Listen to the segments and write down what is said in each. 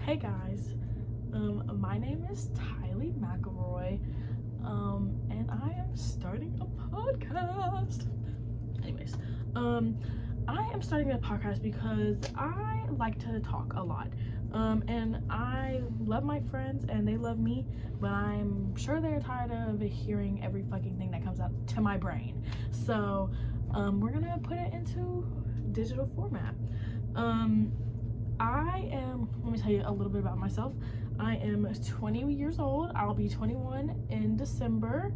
Hey guys, my name is Tylee McElroy, and I am starting a podcast. Anyways, I am starting a podcast because I like to talk a lot, and I love my friends and they love me, but I'm sure they're tired of hearing every fucking thing that comes out to my brain. So, we're gonna put it into digital format. Let me tell you a little bit about myself. I am 20 years old. I'll be 21 in December.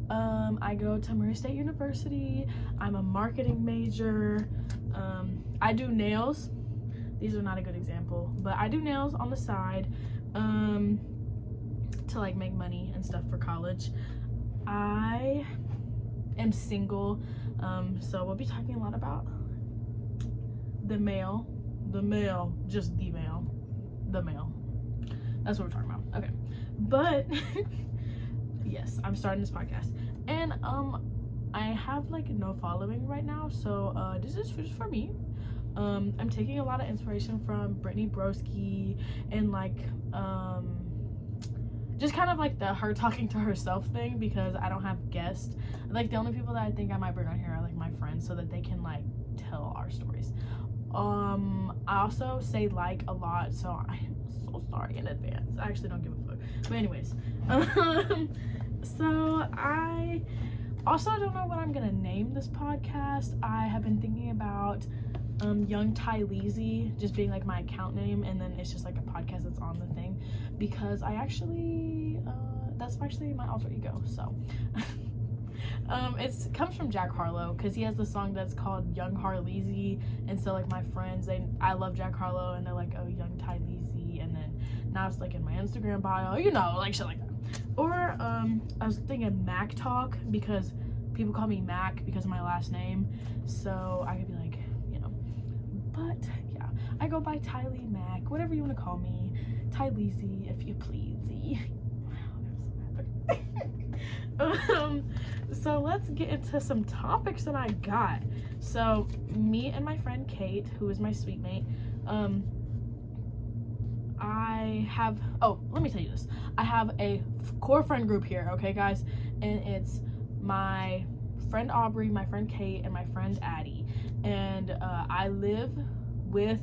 I go to Murray State University. I'm a marketing major. I do nails. These are not a good example, but I do nails on the side to like make money and stuff for college. I am single, so we'll be talking a lot about the male. That's what we're talking about. Okay, but yes, I'm starting this podcast, and I have like no following right now, so this is just for me. I'm taking a lot of inspiration from Brittany Broski and like just kind of like the her talking to herself thing, because I don't have guests. Like the only people that I think I might bring on here are like my friends, so that they can like tell our stories. I also say like a lot, so I'm so sorry in advance. I actually don't give a fuck. But anyways, so I also don't know what I'm gonna name this podcast. I have been thinking about Young Tylee just being like my account name, and then it's just like a podcast that's on the thing, because I actually that's actually my alter ego. So it comes from Jack Harlow, because he has the song that's called Young Harleezy, and so like my friends, I love Jack Harlow, and they're like, oh, Young Tylee, and then now it's like in my Instagram bio, you know, like shit like that. Or I was thinking Mac Talk, because people call me Mac because of my last name, so I could be like, you know. But yeah, I go by Tylee Mac, whatever you want to call me, Tyleezy if you please. So let's get into some topics that I got. So me and my friend Kate, who is my sweet mate, let me tell you this. I have a core friend group here, okay guys, and it's my friend Aubrey, my friend Kate, and my friend Addie, and I live with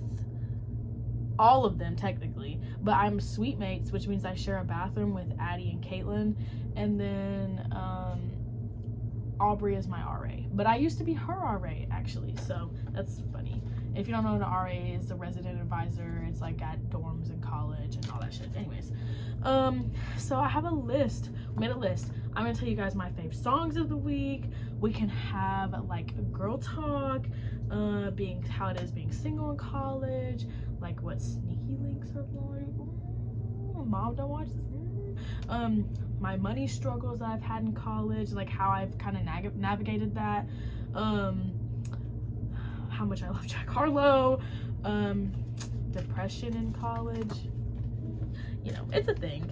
all of them technically, but I'm sweet mates, which means I share a bathroom with Addie and Caitlin, and then Aubrey is my RA, but I used to be her RA actually, so that's funny. If you don't know what an RA is, the resident advisor. It's like at dorms in college and all that shit. Anyways, so I have a list, made a list. I'm gonna tell you guys my fave songs of the week. We can have like a girl talk, being how it is being single in college, like what sneaky links are like. Mom, don't watch this. My money struggles that I've had in college, like how I've kind of navigated that, how much I love Jack Harlow, depression in college, you know, it's a thing.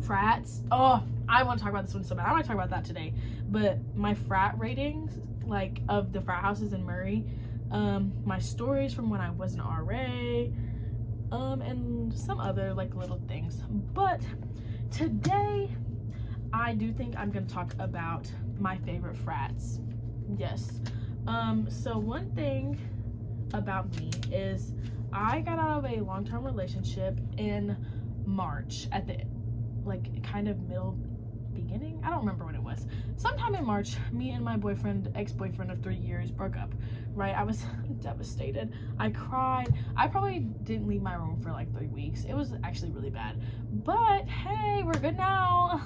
Frats, oh, I want to talk about this one so bad. I want to talk about that today, but my frat ratings, like of the frat houses in Murray, my stories from when I was an RA, and some other like little things. But today I do think I'm gonna talk about my favorite frats. Yes. So one thing about me is I got out of a long-term relationship in March, at the like kind of beginning, I don't remember when it was. Sometime in March, me and my ex-boyfriend of 3 years broke up, right? I was devastated. I cried. I probably didn't leave my room for like 3 weeks. It was actually really bad, but hey, we're good now.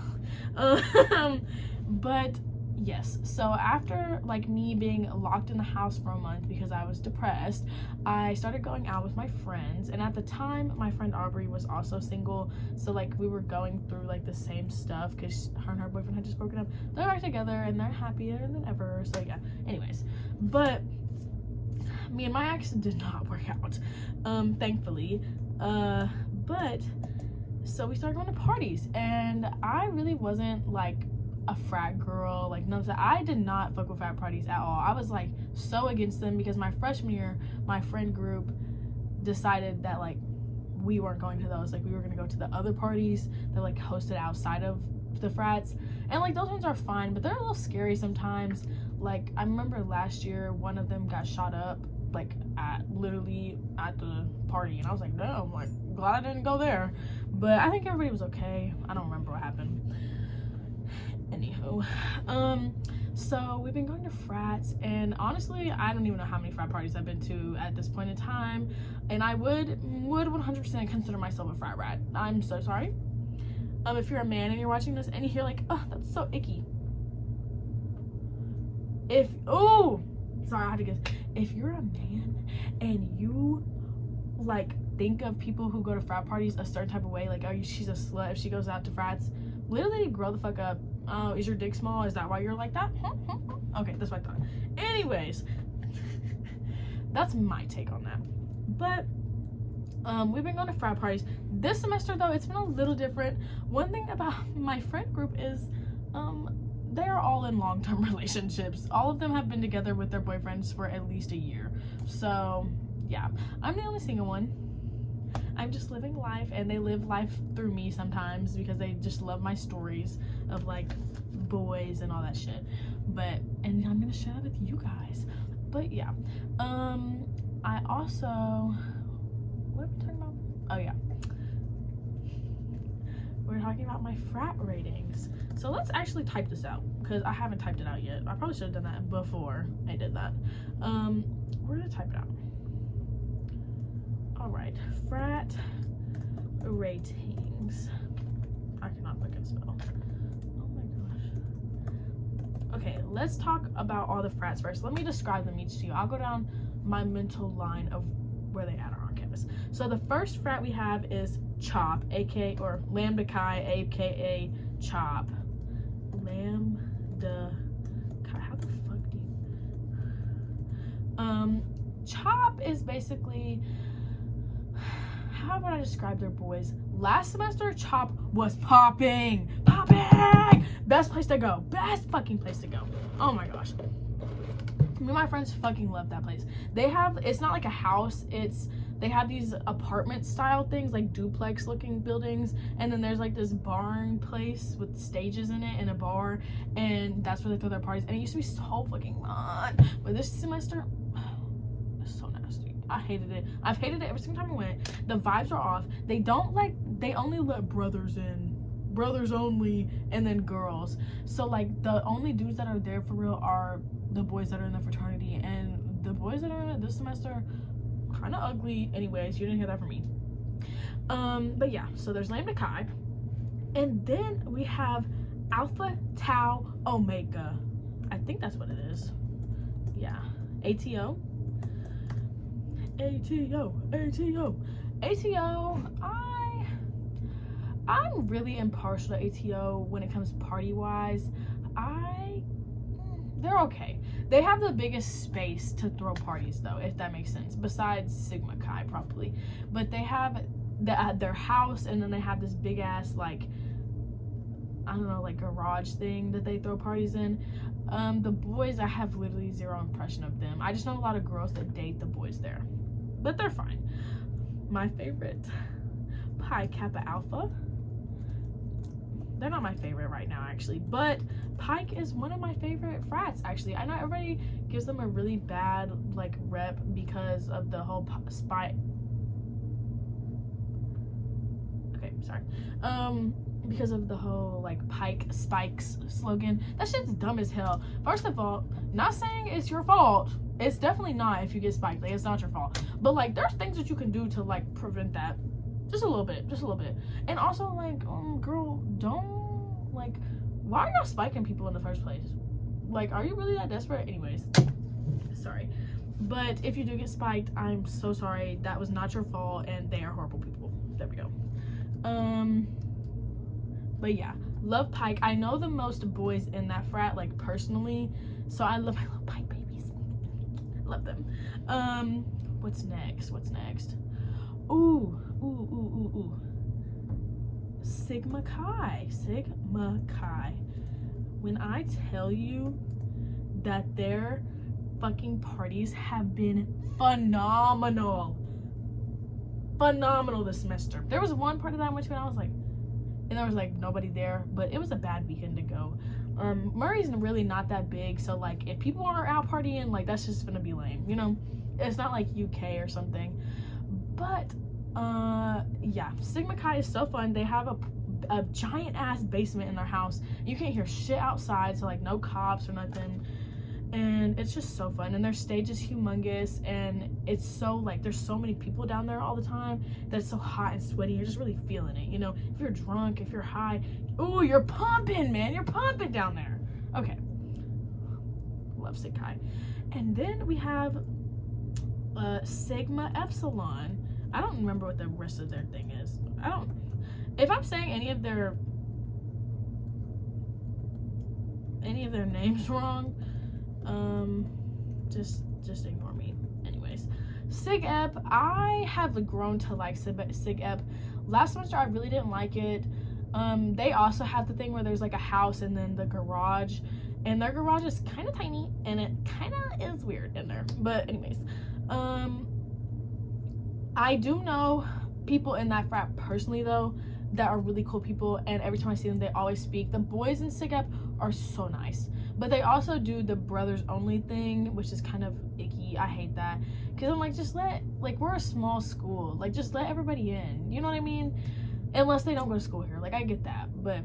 But yes, so after like me being locked in the house for a month because I was depressed, I started going out with my friends, and at the time my friend Aubrey was also single, so like we were going through like the same stuff, because her and her boyfriend had just broken up. They're back together and they're happier than ever, so yeah. Anyways, but me and my ex did not work out, thankfully, but so we started going to parties, and I really wasn't like a frat girl, like none of that. I did not fuck with frat parties at all. I was like so against them, because my freshman year, my friend group, decided that like we weren't going to those, like we were gonna go to the other parties that like hosted outside of the frats, and like those ones are fine, but they're a little scary sometimes. Like I remember last year one of them got shot up like literally at the party, and I was like, no, I'm like glad I didn't go there, but I think everybody was okay. I don't remember what happened. Anywho, so we've been going to frats, and honestly I don't even know how many frat parties I've been to at this point in time, and I would 100% consider myself a frat rat. I'm so sorry. If you're a man and you're watching this and you're like, oh, that's so icky. Sorry, I had to guess. If you're a man and you like think of people who go to frat parties a certain type of way, like, oh, she's a slut if she goes out to frats, literally grow the fuck up. Is your dick small? Is that why you're like that? Okay, that's what I thought. Anyways, that's my take on that. But we've been going to frat parties. This semester though, it's been a little different. One thing about my friend group is they're all in long-term relationships. All of them have been together with their boyfriends for at least a year. So yeah, I'm the only single one. I'm just living life, and they live life through me sometimes because they just love my stories of like boys and all that shit. And I'm gonna share that with you guys. But yeah, I also, what are we talking about? Oh yeah, we're talking about my frat ratings. So let's actually type this out because I haven't typed it out yet. I probably should have done that before I did that. We're gonna type it out. All right, frat ratings. I cannot fucking spell. Oh my gosh. Okay, let's talk about all the frats first. Let me describe them each to you. I'll go down my mental line of where they are on campus. So the first frat we have is CHOP, aka or Lambda Chi, aka CHOP. Lambda Chi. How the fuck do you? CHOP is basically, how would I describe their boys? Last semester, CHOP was popping. Best place to go. Best fucking place to go. Oh my gosh. Me and my friends fucking love that place. They have, it's not like a house, they have these apartment style things, like duplex looking buildings, and then there's like this barn place with stages in it and a bar, and that's where they throw their parties, and it used to be so fucking fun. But this semester, it's so nasty. I hated it. I've hated it every single time I went. The vibes are off. They only let brothers in. Brothers only, and then girls. So like the only dudes that are there for real are the boys that are in the fraternity, and the boys that are in it this semester kind of ugly. Anyways, you didn't hear that from me. But yeah, so there's Lambda Chi, and then we have Alpha Tau Omega. I think that's what it is. Yeah, ATO. I'm really impartial to ATO when it comes party wise. They're okay. They have the biggest space to throw parties though, if that makes sense, besides Sigma Chi probably. But they have their house, and then they have this big ass like, I don't know, like garage thing that they throw parties in. The boys, I have literally zero impression of them. I just know a lot of girls that date the boys there, but they're fine. My favorite, Pi Kappa Alpha. They're not my favorite right now actually, but Pike is one of my favorite frats actually. I know everybody gives them a really bad like rep because of the whole because of the whole like Pike Spikes slogan. That shit's dumb as hell. First of all, not saying it's your fault. It's definitely not if you get spiked. Like, it's not your fault. But like there's things that you can do to like prevent that. Just a little bit. And also, like, girl, don't, like, why are y'all spiking people in the first place? Like, are you really that desperate? Anyways, sorry. But if you do get spiked, I'm so sorry. That was not your fault, and they are horrible people. There we go. But yeah, love Pike. I know the most boys in that frat, like, personally, so I love my little Pike babies. Love them. What's next? Ooh. Sigma Chi. When I tell you that their fucking parties have been phenomenal. phenomenal this semester. There was one party that I went to and I was like, and there was like nobody there, but it was a bad weekend to go. Murray's really not that big, so like if people are out partying, like that's just gonna be lame, you know? It's not like UK or something. But yeah, Sigma Chi is so fun. They have a giant ass basement in their house. You can't hear shit outside, so like no cops or nothing. And it's just so fun, and their stage is humongous, and it's so like there's so many people down there all the time that it's so hot and sweaty. You're just really feeling it, you know? If you're drunk, if you're high, ooh, you're pumping, man. You're pumping down there. Okay, love Sig Chi. And then we have Sigma Epsilon. I don't remember what the rest of their thing is. If I'm saying any of their names wrong, just ignore me. Anyways, Sig Ep, I have grown to like Sig Ep. Last semester I really didn't like it. They also have the thing where there's like a house and then the garage, and their garage is kind of tiny and it kind of is weird in there. But anyways, I do know people in that frat personally though that are really cool people, and every time I see them they always speak. The boys in Sig Ep are so nice, but they also do the brothers only thing, which is kind of icky. I hate that, because I'm like, just we're a small school, like just let everybody in, you know what I mean? Unless they don't go to school here, like I get that. But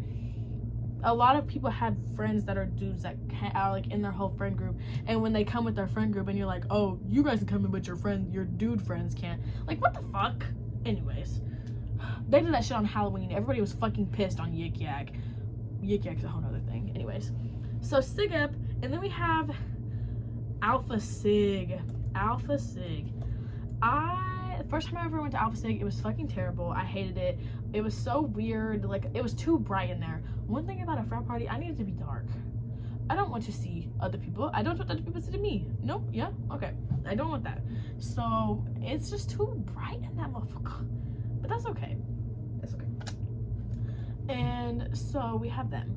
a lot of people have friends that are dudes that are like in their whole friend group, and when they come with their friend group and you're like, oh, you guys can come in but your dude friends can't, like what the fuck? Anyways, they did that shit on Halloween. Everybody was fucking pissed on Yik Yak. Yik Yak's a whole nother thing. Anyways, so Sig Ep, and then we have Alpha Sig. Alpha Sig. The first time I ever went to Alpha Sig, it was fucking terrible. I hated it. It was so weird. Like, it was too bright in there. One thing about a frat party, I need it to be dark. I don't want to see other people. I don't want other people to see me. Nope. Yeah. Okay. I don't want that. So it's just too bright in that motherfucker. But that's okay. That's okay. And so we have them.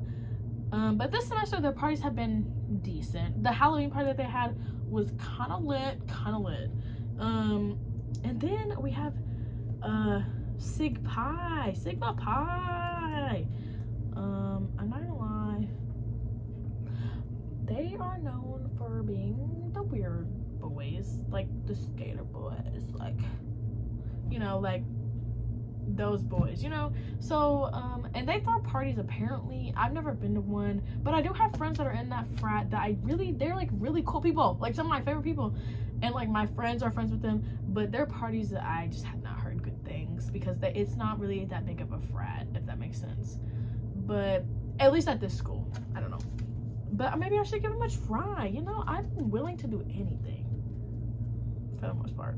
But this semester their parties have been decent. The Halloween party that they had was kind of lit. And then we have Sigma Pi. I'm not gonna lie, they are known for being the weird boys, like the skater boys, like, you know, like those boys, you know? So and they throw parties apparently. I've never been to one, but I do have friends that are in that frat that they're like really cool people, like some of my favorite people, and like my friends are friends with them, but their parties that I just have not heard good things, because it's not really that big of a frat, if that makes sense. But at least at this school, I don't know, but maybe I should give them a try, you know? I'm willing to do anything for the most part.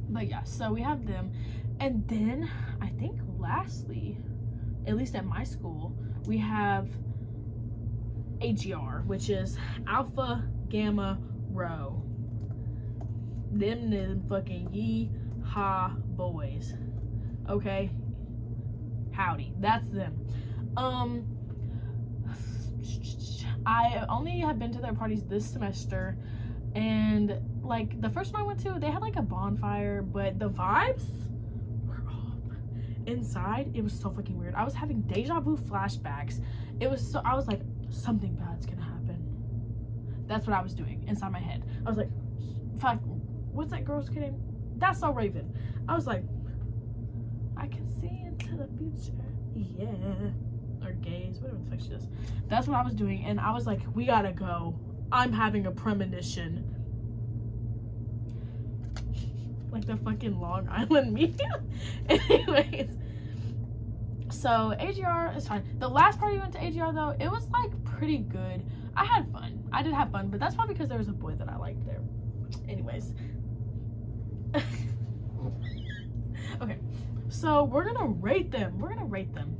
But yeah, so we have them. And then I think lastly, at least at my school, we have AGR, which is Alpha Gamma Rho. Them fucking yee-haw boys. Okay? Howdy. That's them. I only have been to their parties this semester, and like the first one I went to, they had like a bonfire, but the vibes were off. Inside, it was so fucking weird. I was having deja vu flashbacks. I was like, something bad's gonna happen. That's what I was doing inside my head. I was like, fuck, what's that girl's name? That's So Raven. I was like, I can see into the future. Yeah. Or gaze, whatever the fuck she does. That's what I was doing, and I was like, we gotta go. I'm having a premonition. Like the fucking Long Island media. Anyways, so AGR is fine. The last party we went to AGR though, it was like pretty good. I had fun. I did have fun, but that's probably because there was a boy that I liked there. Anyways. Okay, so we're gonna rate them.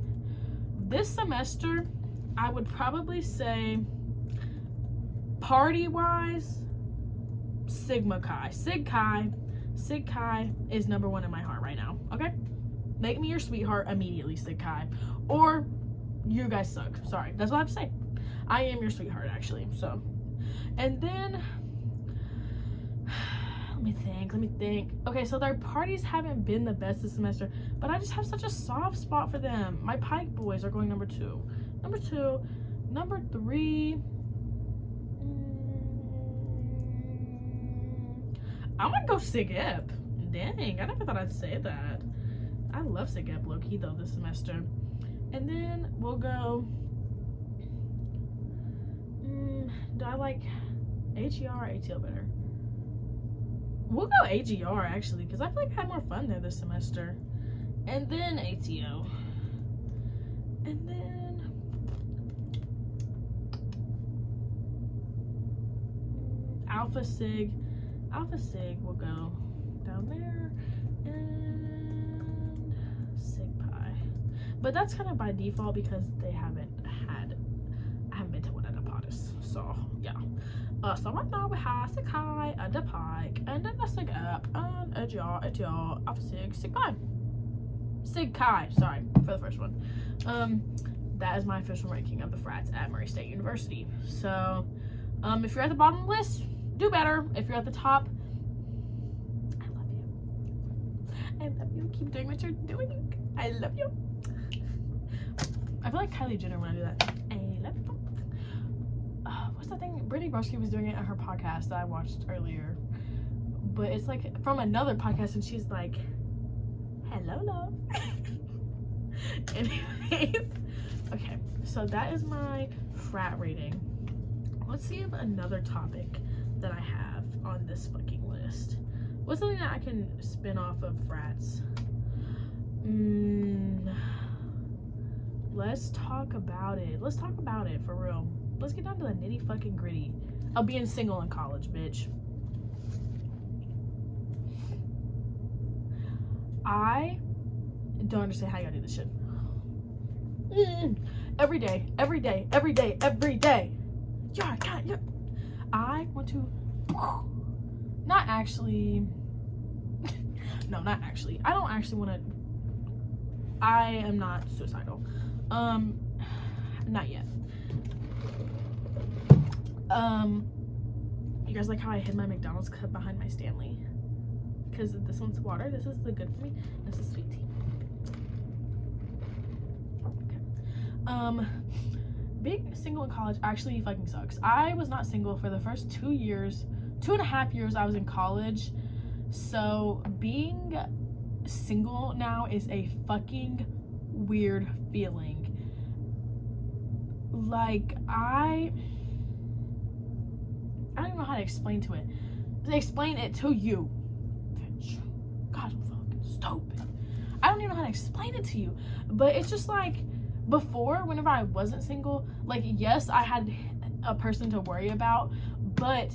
This semester, I would probably say, party-wise, Sigma Chi. Sig Chi is #1 in my heart right now, okay? Make me your sweetheart immediately, Sig Chi. Or, you guys suck. Sorry, that's what I have to say. I am your sweetheart, actually, so. And then, Let me think. Okay, so their parties haven't been the best this semester, but I just have such a soft spot for them. My Pike boys are going number 2. Number 3. I'm gonna go Sig Ep. Dang, I never thought I'd say that. I love Sig Ep low-key though this semester. And then we'll go. Do I like AGR or ATL better? We'll go AGR actually, because I feel like I had more fun there this semester. And then ATO. And then Alpha Sig. Alpha Sig will go down there. And Sig Pi. But that's kind of by default because I haven't been to one of the POTUS. So yeah. So right now we have Sig Chi, and the Pike, and then the Sig Ep, and AGR, ATL, Alpha Sig, Sig Pi. Sig Chi, sorry, for the first one. That is my official ranking of the frats at Murray State University. So, if you're at the bottom of the list, do better. If you're at the top, I love you. I love you. Keep doing what you're doing. I love you. I feel like Kylie Jenner when I do that. I love you. What's that thing? Brittany Broski was doing it on her podcast that I watched earlier. But it's like from another podcast, and she's like, hello, love. Anyways, okay, so that is my frat rating. Let's see if another topic that I have on this fucking list. What's something that I can spin off of frats? Let's talk about it. Let's talk about it for real. Let's get down to the nitty fucking gritty of being single in college, bitch. I don't understand how y'all do this shit. Every day. Yeah, God, yeah. I want to. Not actually. No, not actually. I don't actually want to. I am not suicidal. Not yet. You guys like how I hid my McDonald's cup behind my Stanley? Because this one's water, this is the good for me, this is sweet tea. Okay. Being single in college actually fucking sucks. I was not single for the first 2.5 years I was in college. So being single now is a fucking weird feeling. Like, I don't even know how to explain to it to you. God, I'm fucking stupid. I don't even know how to explain it to you. But it's just like, before, whenever I wasn't single, like, yes, I had a person to worry about, but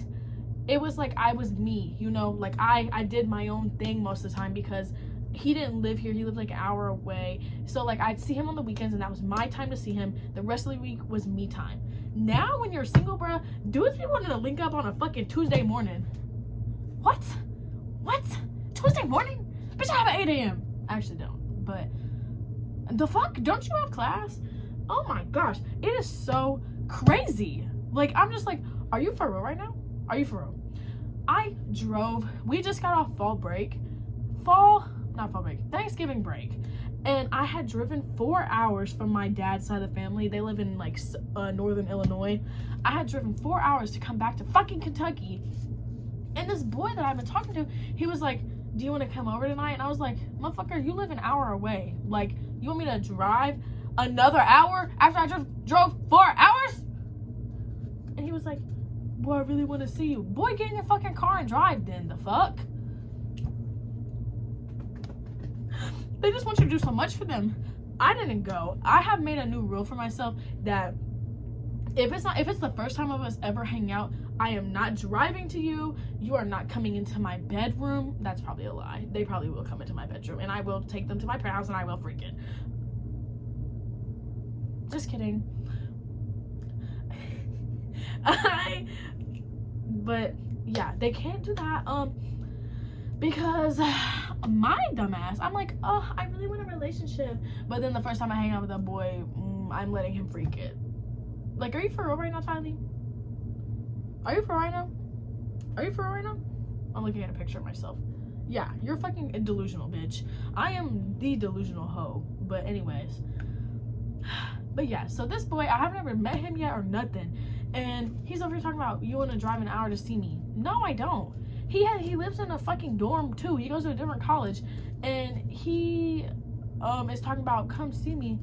it was like I was me, you know? Like, I did my own thing most of the time because he didn't live here. He lived like an hour away. So, like, I'd see him on the weekends, and that was my time to see him. The rest of the week was me time. Now, when you're single, bruh, dudes be wanting to link up on a fucking Tuesday morning. What? Tuesday morning? Bitch, I have at 8 a.m. I actually don't, but the fuck? Don't you have class? Oh my gosh, it is so crazy. Like, I'm just like, are you for real right now? Are you for real? I drove, we just got off Thanksgiving break. And I had driven 4 hours from my dad's side of the family. They live in like northern Illinois. I had driven 4 hours to come back to fucking Kentucky. And this boy that I've been talking to, he was like, do you want to come over tonight? And I was like, motherfucker, you live an hour away. Like, you want me to drive another hour after I drove 4 hours? And he was like, boy, I really want to see you. Boy, get in your fucking car and drive then. The fuck? They just want you to do so much for them. I didn't go. I have made a new rule for myself that if it's the first time of us ever hanging out, I am not driving to you. You are not coming into my bedroom. That's probably a lie. They probably will come into my bedroom, and I will take them to my penthouse, and I will freak it. Just kidding. But yeah, they can't do that. Because my dumbass, I'm like, oh, I really want a relationship. But then the first time I hang out with a boy, I'm letting him freak it. Like, are you for real right now, Tylee? Are you for real right now? I'm looking at a picture of myself. Yeah, you're fucking delusional, bitch. I am the delusional hoe. But anyways. But yeah, so this boy, I haven't ever met him yet or nothing. And he's over here talking about, you want to drive an hour to see me. No, I don't. He lives in a fucking dorm too. He goes to a different college. And he is talking about, come see me.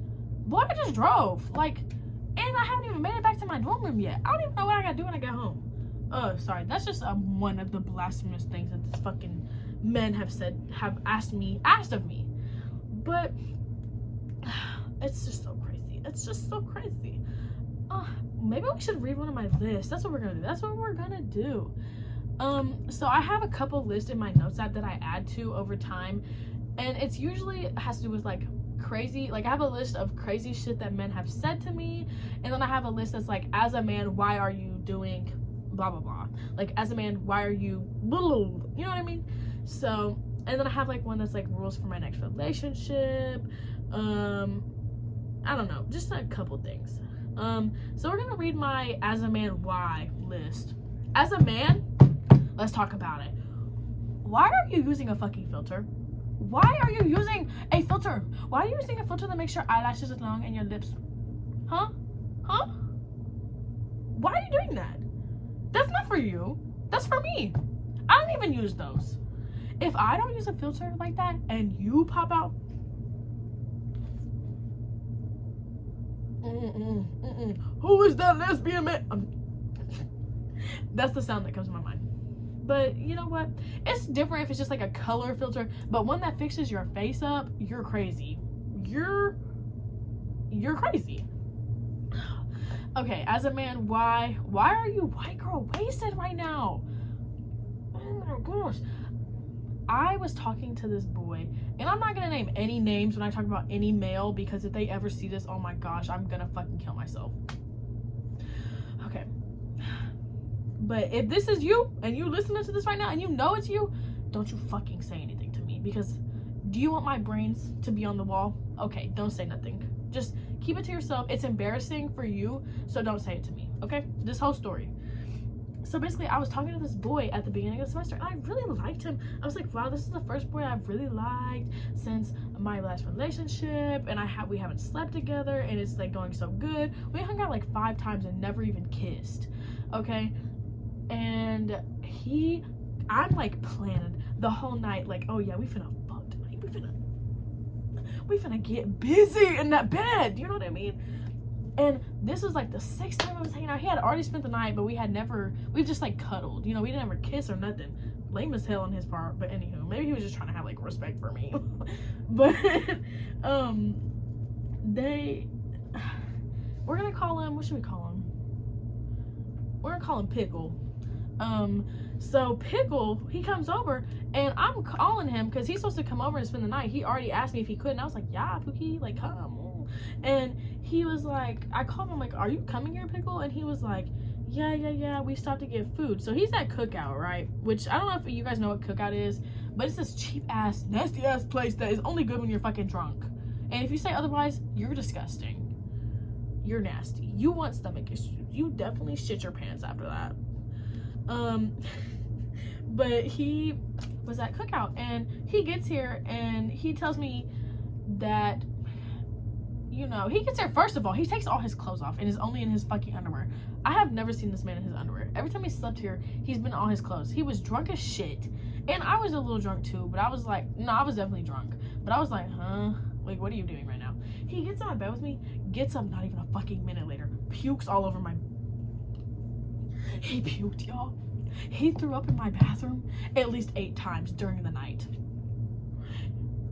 Boy, I just drove. Like, and I haven't even made it back to my dorm room yet. I don't even know what I gotta do when I get home. Sorry, that's just one of the blasphemous things that this fucking men have asked of me. But it's just so crazy. It's just so crazy. Maybe we should read one of my lists. That's what we're gonna do. So I have a couple lists in my notes app that I add to over time, and it's usually has to do with like crazy, like I have a list of crazy shit that men have said to me, and then I have a list that's like, as a man, why are you doing blah blah blah, like as a man, why are you blah, blah, blah, you know what I mean? So, and then I have like one that's like rules for my next relationship, I don't know, just a couple things. So we're gonna read my as a man why list. As a man, let's talk about it. Why are you using a fucking filter? Why are you using a filter? Why are you using a filter that makes your eyelashes as long and your lips? Huh? Why are you doing that? That's not for you. That's for me. I don't even use those. If I don't use a filter like that and you pop out, who is that lesbian man? That's the sound that comes to my mind. But you know what? It's different if it's just like a color filter, but one that fixes your face up, you're crazy. You're crazy. Okay, as a man, why are you white girl wasted right now? Oh my gosh. I was talking to this boy, and I'm not gonna name any names when I talk about any male, because if they ever see this, oh my gosh, I'm gonna fucking kill myself. Okay. But if this is you, and you listening to this right now, and you know it's you, don't you fucking say anything to me, because do you want my brains to be on the wall? Okay, don't say nothing. Just keep it to yourself. It's embarrassing for you, so don't say it to me, okay? This whole story. So basically, I was talking to this boy at the beginning of the semester, and I really liked him. I was like, wow, this is the first boy I've really liked since my last relationship, and we haven't slept together, and it's like going so good. We hung out like 5 times and never even kissed, okay? And I'm like planning the whole night, like, oh yeah, we finna fuck tonight. We finna get busy in that bed, you know what I mean? And this was like the 6th time I was hanging out. He had already spent the night, but we've just like cuddled. You know, we didn't ever kiss or nothing. Lame as hell on his part, but anywho, maybe he was just trying to have like respect for me. But we're gonna call him, what should we call him? We're gonna call him Pickle. So Pickle, he comes over, and I'm calling him because he's supposed to come over and spend the night. He already asked me if he could, and I was like, yeah, Pookie, like, come. And he was like, I called him, like, are you coming here, Pickle? And he was like, yeah, we stopped to get food. So he's at Cookout, right? Which, I don't know if you guys know what Cookout is, but it's this cheap-ass, nasty-ass place that is only good when you're fucking drunk. And if you say otherwise, you're disgusting. You're nasty. You want stomach issues. You definitely shit your pants after that. But he was at Cookout, and he gets here, and he tells me that, you know, he gets here, first of all, he takes all his clothes off and is only in his fucking underwear. I have never seen this man in his underwear. Every time he slept here, he's been in all his clothes. He was drunk as shit, and I was a little drunk too, but I was like, no, I was definitely drunk, but I was like, huh? Like, what are you doing right now? He gets in my bed with me, gets up not even a fucking minute later, pukes all over my... He puked, y'all. He threw up in my bathroom at least 8 times during the night.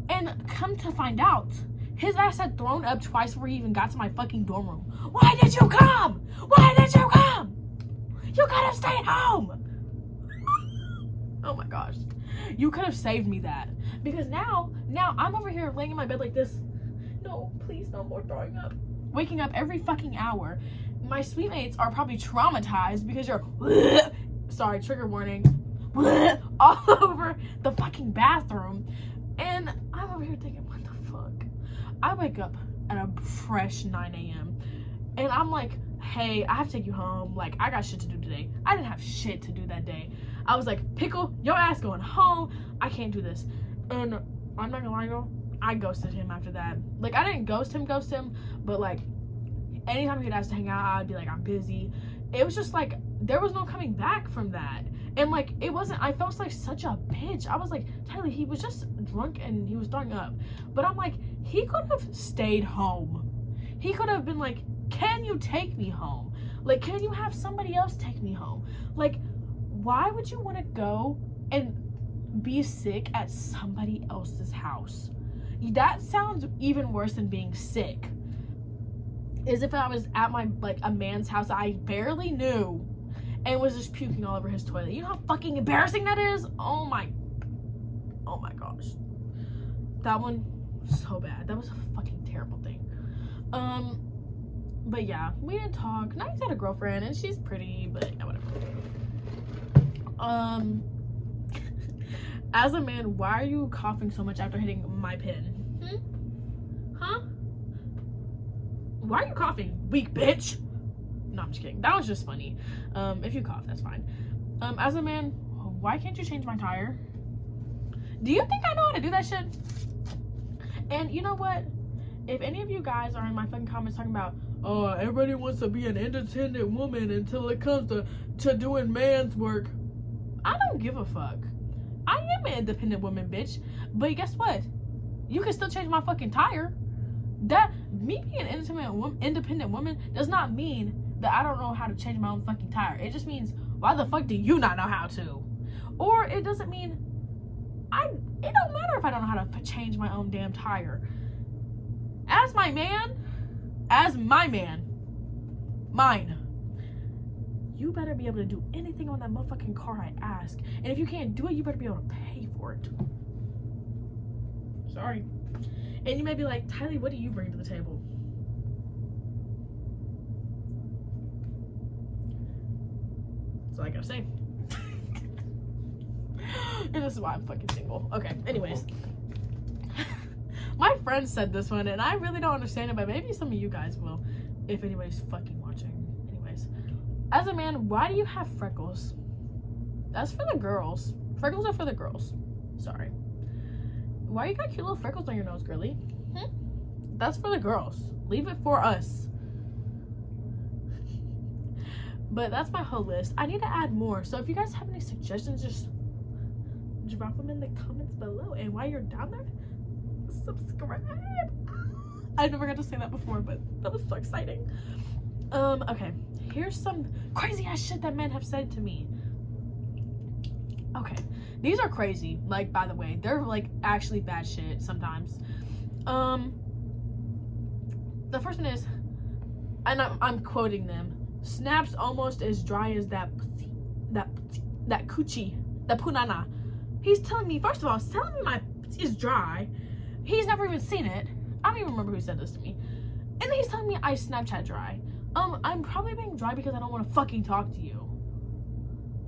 And come to find out, his ass had thrown up twice before he even got to my fucking dorm room. Why did you come? Why did you come? You could have stayed home. Oh my gosh. You could have saved me that. Because now I'm over here laying in my bed like this. No, please, no more throwing up. Waking up every fucking hour. My suite mates are probably traumatized because you're, sorry, trigger warning, all over the fucking bathroom. And I'm over here thinking, what the fuck? I wake up at a fresh 9 a.m. and I'm like, hey, I have to take you home. Like, I got shit to do today. I didn't have shit to do that day. I was like, Pickle, your ass going home. I can't do this. And I'm not gonna lie, girl, I ghosted him after that. Like, I didn't ghost him, but like, anytime he'd ask to hang out, I'd be like, I'm busy. It was just like, there was no coming back from that. And like, it wasn't, I felt like such a bitch. I was like, Tyler, he was just drunk and he was throwing up. But I'm like, he could have stayed home. He could have been like, can you take me home? Like, can you have somebody else take me home? Like, why would you want to go and be sick at somebody else's house? That sounds even worse than being sick. As if I was at my, like, a man's house that I barely knew and was just puking all over his toilet. You know how fucking embarrassing that is? Oh my gosh. That one, so bad. That was a fucking terrible thing. But yeah, we didn't talk. Now he's got a girlfriend and she's pretty, but yeah, whatever. As a man, why are you coughing so much after hitting my pin? Huh? Why are you coughing, weak bitch? No, I'm just kidding. That was just funny. If you cough, that's fine. As a man, why can't you change my tire? Do you think I know how to do that shit? And you know what? If any of you guys are in my fucking comments talking about, oh, everybody wants to be an independent woman until it comes to doing man's work, I don't give a fuck. I am an independent woman, bitch. But guess what? You can still change my fucking tire. That, me being an independent woman does not mean that I don't know how to change my own fucking tire. It just means, why the fuck do you not know how to? Or it doesn't mean, it don't matter if I don't know how to change my own damn tire. As my man, mine, you better be able to do anything on that motherfucking car I ask. And if you can't do it, you better be able to pay for it. Sorry. And you may be like, Tylee, what do you bring to the table? That's all I gotta say. And this is why I'm fucking single. Okay, anyways. My friend said this one, and I really don't understand it, but maybe some of you guys will, if anybody's fucking watching. Anyways. As a man, why do you have freckles? That's for the girls. Freckles are for the girls. Sorry. Why you got cute little freckles on your nose, girly? That's for the girls. Leave it for us. But that's my whole list. I need to add more. So if you guys have any suggestions, just drop them in the comments below. And while you're down there, subscribe. I never got to say that before, but that was so exciting. Okay. Here's some crazy ass shit that men have said to me. Okay. These are crazy. Like, by the way, they're like actually bad shit sometimes. The first one is, and I'm quoting them, snaps almost as dry as that coochie, that punana. He's telling me, first of all, he's telling me my is dry. He's never even seen it. I don't even remember who said this to me. And then he's telling me I Snapchat dry. I'm probably being dry because I don't want to fucking talk to you.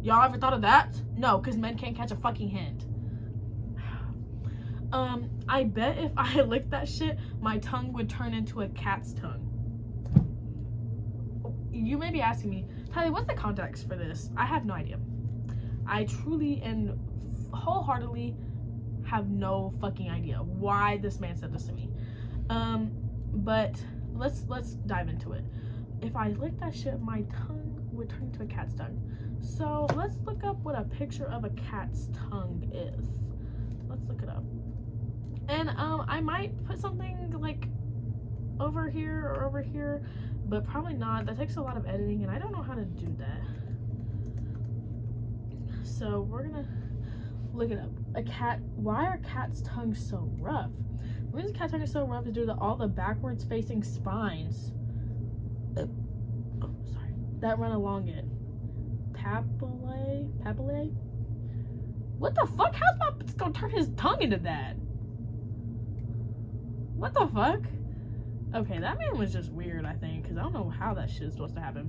Y'all ever thought of that? No, because men can't catch a fucking hint. I bet if I licked that shit, my tongue would turn into a cat's tongue. You may be asking me, Tylee, what's the context for this? I have no idea. I truly and wholeheartedly have no fucking idea why this man said this to me. But let's dive into it. If I licked that shit, my tongue would turn into a cat's tongue. So let's look up what a picture of a cat's tongue is. Let's look it up. And I might put something like over here or over here, but probably not. That takes a lot of editing and I don't know how to do that. So we're gonna look it up. Why are cats' tongues so rough? The reason cat tongue is so rough is due to all the backwards facing spines that run along it. Papillae? What the fuck? How's my gonna turn his tongue into that? What the fuck? Okay, that man was just weird, I think, because I don't know how that shit is supposed to happen.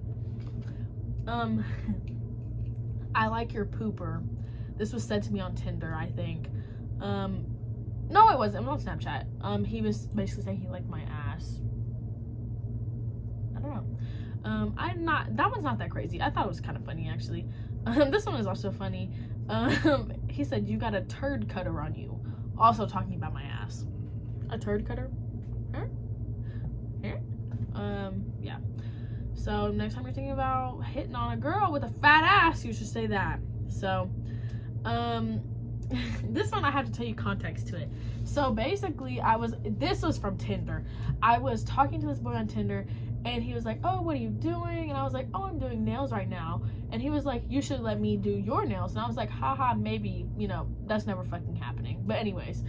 I like your pooper. This was said to me on Tinder, I think. No, it wasn't. It was on Snapchat. He was basically saying he liked my ass. I don't know. That one's not that crazy. I thought it was kind of funny, actually. This one is also funny. He said, you got a turd cutter on you. Also talking about my ass. A turd cutter? Huh? Here? Yeah. So next time you're thinking about hitting on a girl with a fat ass, you should say that. So, this one I have to tell you context to it. So basically, this was from Tinder. I was talking to this boy on Tinder, and he was like, oh, what are you doing? And I was like, oh, I'm doing nails right now. And he was like, you should let me do your nails. And I was like, haha, maybe, that's never fucking happening. But anyways,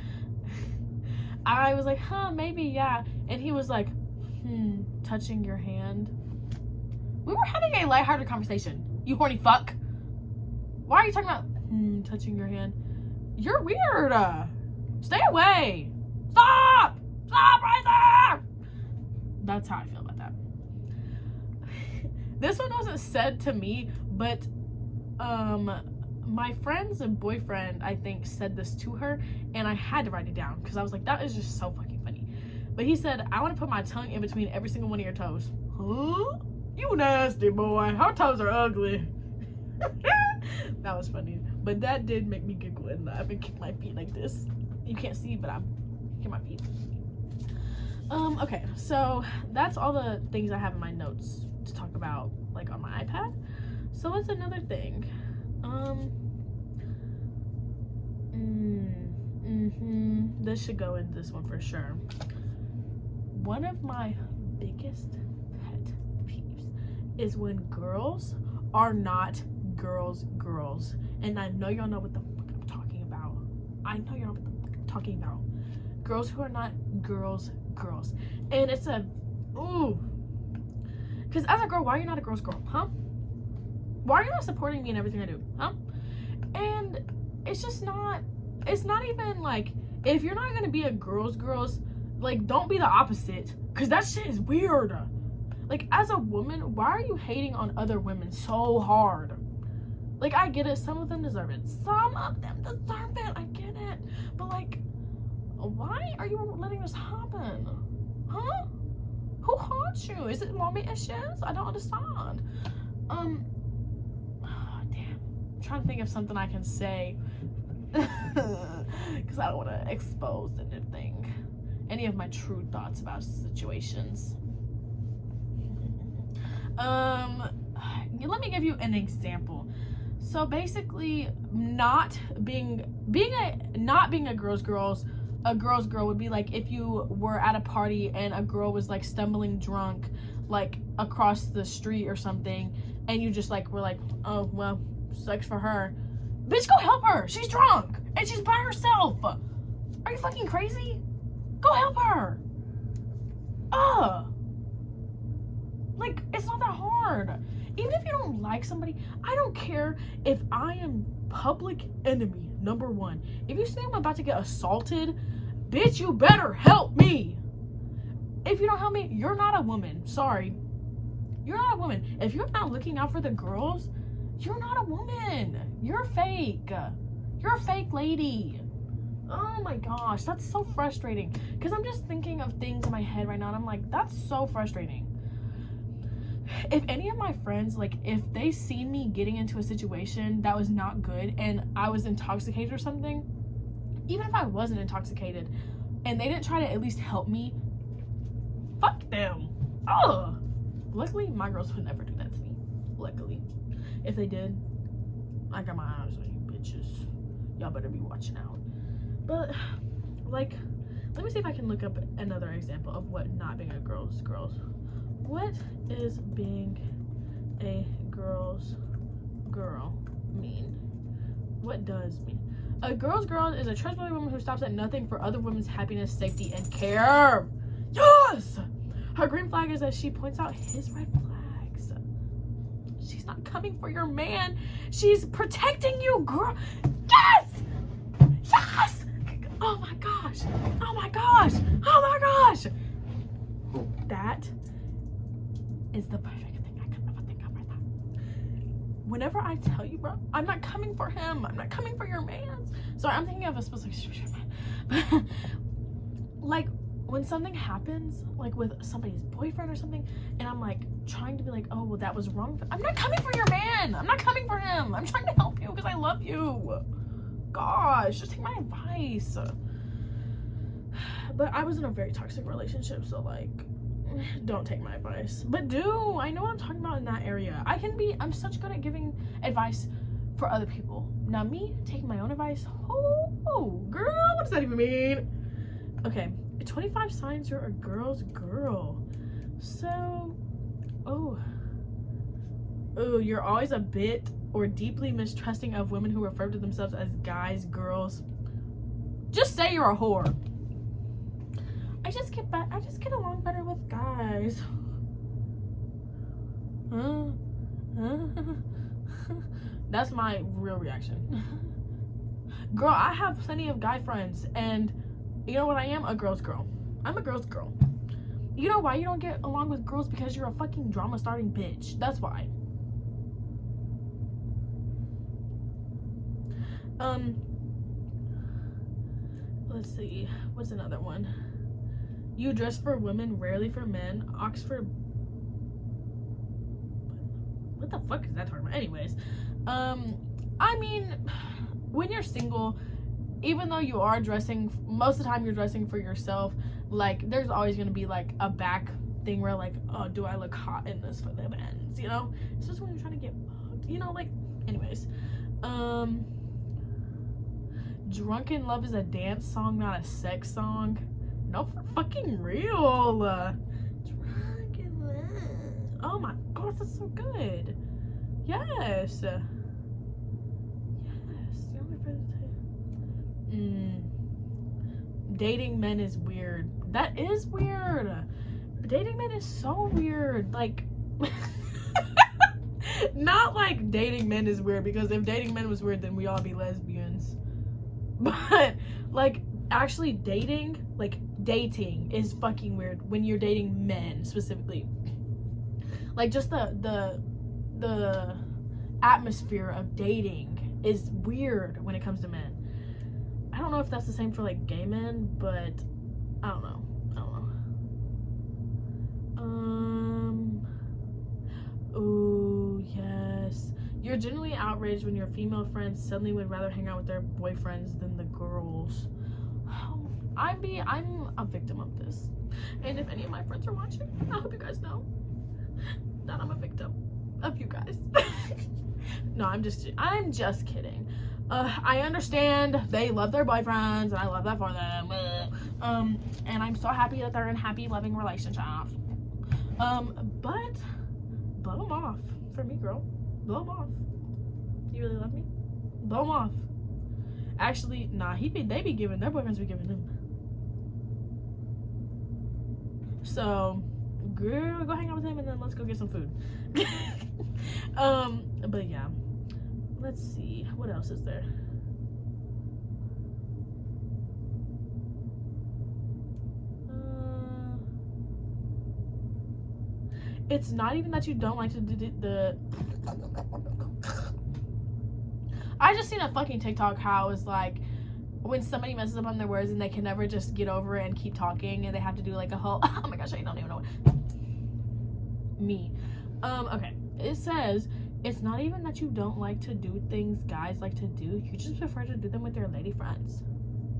I was like, maybe, yeah. And he was like, touching your hand. We were having a lighthearted conversation. You horny fuck. Why are you talking about touching your hand? You're weird. Stay away. Stop. Stop right there. That's how I feel about that. This one wasn't said to me, but my friend's boyfriend, I think, said this to her, and I had to write it down because I was like, that is just so fucking funny. But he said, I want to put my tongue in between every single one of your toes. Huh? You nasty boy. Her toes are ugly. That was funny. But that did make me giggle and laugh and kick my feet like this. You can't see, but I'm kicking my feet. Okay, so that's all the things I have in my notes to talk about, like, on my iPad. So what's another thing? This should go in this one for sure. One of my biggest pet peeves is when girls are not girls. And I know y'all know what the fuck I'm talking about. Girls who are not girls. And it's because as a girl, why are you not a girl's girl, huh? Why are you not supporting me in everything I do, huh? And it's not even like, if you're not gonna be a girls, like, don't be the opposite, because that shit is weird. Like, as a woman, why are you hating on other women so hard? Like, I get it, some of them deserve it. I get it. But, like, why are you letting this happen? Huh? Who haunts you? Is it mommy issues? I don't understand. Damn. I'm trying to think of something I can say. Because I don't want to expose anything. Any of my true thoughts about situations. Let me give you an example. So basically, not being a girl's girl would be like if you were at a party and a girl was like stumbling drunk, like across the street or something, and you just like were like, oh well, sucks for her. Bitch, go help her. She's drunk and she's by herself. Are you fucking crazy? Go help her. Like, it's not that hard. Even if you don't like somebody, I don't care if I am public enemy number one. If you say I'm about to get assaulted, bitch, you better help me. If you don't help me, you're not a woman. Sorry. You're not a woman. If you're not looking out for the girls, you're not a woman. You're fake. You're a fake lady. Oh my gosh, that's so frustrating. Because I'm just thinking of things in my head right now, and I'm like, that's so frustrating. If any of my friends, like, if they see me getting into a situation that was not good and I was intoxicated or something, even if I wasn't intoxicated, and they didn't try to at least help me, fuck them. Luckily, my girls would never do that to me. Luckily. If they did, I got my eyes on you bitches. Y'all better be watching out. But, like, let me see if I can look up another example of what not being a girl's girl. What is being a girl's girl mean? What does mean? A girl's girl is a trustworthy woman who stops at nothing for other women's happiness, safety, and care. Yes! Her green flag is that she points out his red flags. She's not coming for your man. She's protecting you, girl. Yes! Yes! Oh my gosh. Oh my gosh. Oh my gosh. That is the perfect thing I could ever think of right now. Whenever I tell you, bro, I'm not coming for him. I'm not coming for your man. Sorry, I'm thinking of a specific situation. Like, when something happens, like with somebody's boyfriend or something, and I'm like trying to be like, oh, well, that was wrong. I'm not coming for your man. I'm not coming for him. I'm trying to help you because I love you. Gosh, just take my advice. But I was in a very toxic relationship, so like, don't take my advice. But I know what I'm talking about in that area. I'm such good at giving advice for other people. Now me taking my own advice, oh girl, what does that even mean? Okay, 25 signs you're a girl's girl. So, you're always a bit or deeply mistrusting of women who refer to themselves as guys, girls. Just say you're a whore. I just get along better with guys. That's my real reaction. Girl, I have plenty of guy friends, and you know what I am? A girl's girl. I'm a girl's girl. You know why you don't get along with girls? Because you're a fucking drama starting bitch. That's why. Let's see. What's another one? You dress for women, rarely for men. Oxford. What the fuck is that talking about? Anyways, I mean, when you're single, even though you are dressing, most of the time you're dressing for yourself, like, there's always gonna be, like, a back thing where, like, oh, do I look hot in this for the ends, you know? It's just when you're trying to get bugged, you know, like, anyways. Drunken Love is a dance song, not a sex song. No, for fucking real. Drunken Love. Oh my god, that's so good. Yes. Dating men is weird. That is weird. Dating men is so weird. Like, not like dating men is weird, because if dating men was weird, then we all be lesbians. But like, actually dating, like dating is fucking weird when you're dating men specifically. Like, just the atmosphere of dating is weird when it comes to men. I don't know if that's the same for like gay men, but I don't know. Oh yes. You're genuinely outraged when your female friends suddenly would rather hang out with their boyfriends than the girls. I'm a victim of this. And if any of my friends are watching, I hope you guys know that I'm a victim of you guys. No, I'm just kidding. I understand they love their boyfriends, and I love that for them. And I'm so happy that they're in happy, loving relationships. But blow them off. For me, girl. Blow them off. You really love me? Blow them off. Actually, nah, they be giving, their boyfriends be giving him. So, girl, go hang out with him, and then let's go get some food. But yeah. Let's see, what else is there? It's not even that you don't like to do the I just seen a fucking TikTok how it's like when somebody messes up on their words and they can never just get over it and keep talking, and they have to do like a whole, oh my gosh, I don't even know what. Me. Okay, it says, it's not even that you don't like to do things guys like to do. You just prefer to do them with your lady friends.